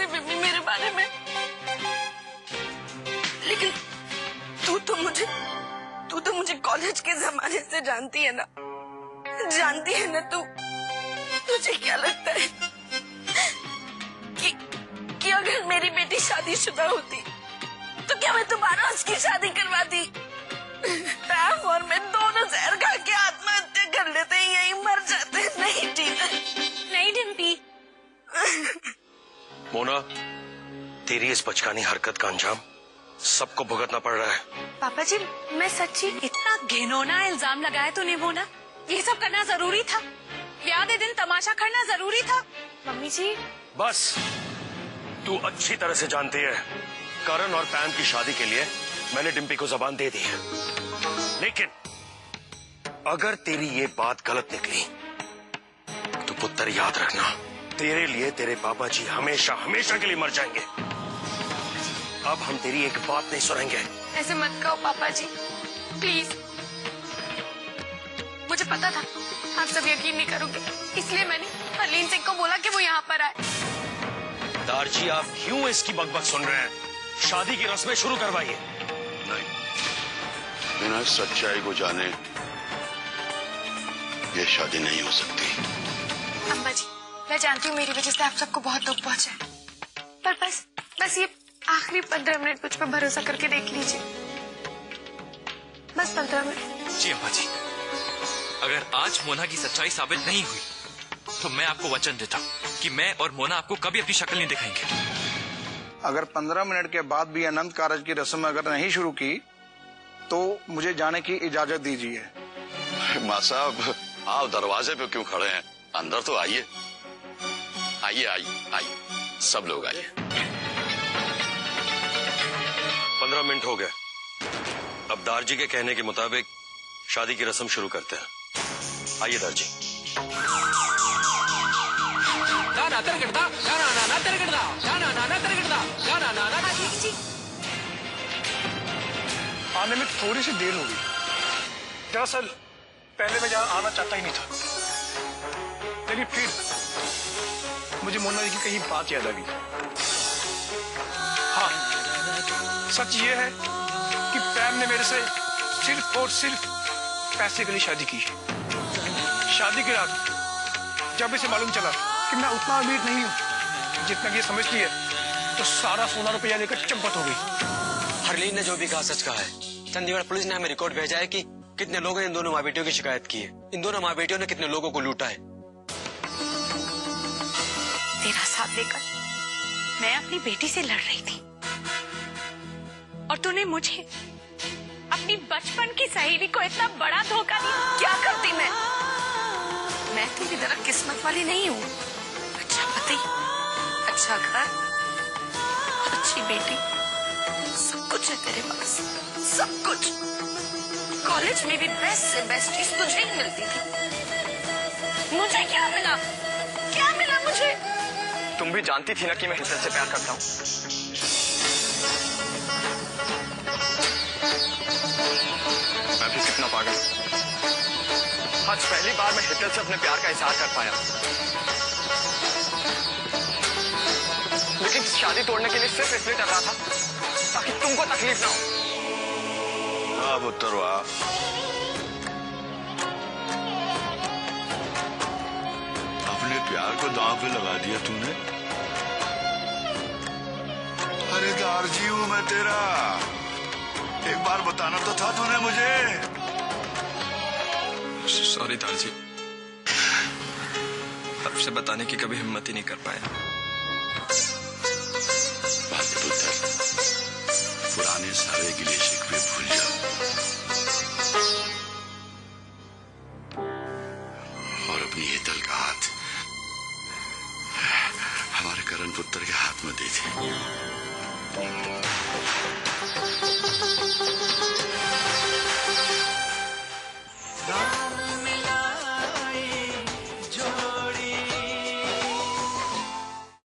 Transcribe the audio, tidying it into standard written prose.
उसने भी मेरे बारे में। लेकिन तू तो मुझे कॉलेज के जमाने से जानती है ना तू। तुझे क्या लगता है कि अगर मेरी बेटी शादीशुदा होती तो क्या मैं दोबारा उसकी शादी करवाती? पैम और मैं दोनों जहर खा के आत्महत्या कर लेते, यही मर जाते। नहीं टीना, नहीं डिम्पी। मोना, तेरी इस बचकानी हरकत का अंजाम सबको भुगतना पड़ रहा है। पापा जी, मैं सच्ची। इतना घिनौना इल्जाम लगाया तूने मोना, ये सब करना जरूरी था? ब्याह के दिन तमाशा करना जरूरी था? मम्मी जी बस, तू अच्छी तरह से जानती है करण और पैम की शादी के लिए मैंने डिम्पी को जबान दे दी है। लेकिन अगर तेरी ये बात गलत निकली तो पुत्र याद रखना, तेरे लिए तेरे पापा जी हमेशा हमेशा के लिए मर जाएंगे। अब हम तेरी एक बात नहीं सुनेंगे। ऐसे मत कहो पापा जी, प्लीज। मुझे पता था आप सब यकीन नहीं करोगे, इसलिए मैंने हरलीन सिंह को बोला कि वो यहाँ पर आए। दारजी, आप क्यों इसकी बकबक सुन रहे हैं? शादी की रस्में शुरू करवाइए। नहीं, बिना सच्चाई को जाने ये शादी नहीं हो सकती। अम्मा जी, मैं जानती हूँ मेरी वजह से आप सबको बहुत दुख पहुंचा है, पर बस ये आखिरी 15 मिनट मुझ पर भरोसा करके देख लीजिए। बस 15 मिनट। जी अम्मा जी, अगर आज मोना की सच्चाई साबित नहीं हुई तो मैं आपको वचन देता हूँ कि मैं और मोना आपको कभी अपनी शक्ल नहीं दिखाएंगे। अगर 15 मिनट के बाद भी अनंत कारज की रस्म अगर नहीं शुरू की तो मुझे जाने की इजाजत दीजिए। माँ साहब, आप दरवाजे पे क्यों खड़े हैं? अंदर तो आइए। आइए, सब लोग आइए। 15 मिनट हो गए। अब दारजी के कहने के मुताबिक शादी की रस्म शुरू करते हैं। आइए दारजी। आने में थोड़ी सी देर हो गई। दरअसल पहले मैं यहाँ आना चाहता ही नहीं था, लेकिन फिर मुझे मोना जी की कहीं बात याद आ गई। हाँ, सच ये है कि पैम ने मेरे से सिर्फ और सिर्फ पैसे के लिए शादी की। शादी की रात जब इसे मालूम चला कि मैं उतना अमीर नहीं हूँ जितना ये समझती है, तो सारा सोना रुपया लेकर चंपत हो गई। हरलीन ने जो भी कहा सच कहा है। चंडीगढ़ पुलिस ने हमें रिकॉर्ड भेजा है कि कितने लोगों ने इन दोनों माँ बेटियों की शिकायत की है। इन दोनों माँ बेटियों ने कितने लोगों को लूटा है। तेरा साथ देकर मैं अपनी बेटी से लड़ रही थी और तूने मुझे, अपनी बचपन की सहेली को, इतना बड़ा धोखा दिया। क्या करती मैं तेरी तरह किस्मत वाली नहीं हूँ। अच्छा पति, अच्छा घर, अच्छी बेटी, सब कुछ है तेरे पास, सब कुछ। कॉलेज में भी बेस्ट से बेस्ट चीज तुझे ही मिलती थी। मुझे क्या मिला? क्या मिला मुझे? तुम भी जानती थी ना कि मैं हितल से प्यार करता हूँ। मैं भी कितना पागल। आज पहली बार मैं हितल से अपने प्यार का इजहार कर पाया, लेकिन शादी तोड़ने के लिए सिर्फ इसलिए कर रहा था ताकि तुमको तकलीफ ना हो। वाह पुत्र वाह, अपने प्यार को दांव पे लगा दिया तूने। अरे दारजी हूं मैं तेरा, एक बार बताना तो था तूने मुझे। सॉरी दारजी, आपसे बताने की कभी हिम्मत ही नहीं कर पाया। बात पुत्र, पुराने सारे गिले शिकवे भूल जाओ और अपनी हितल का हाथ हमारे करण पुत्र के हाथ में दे दे।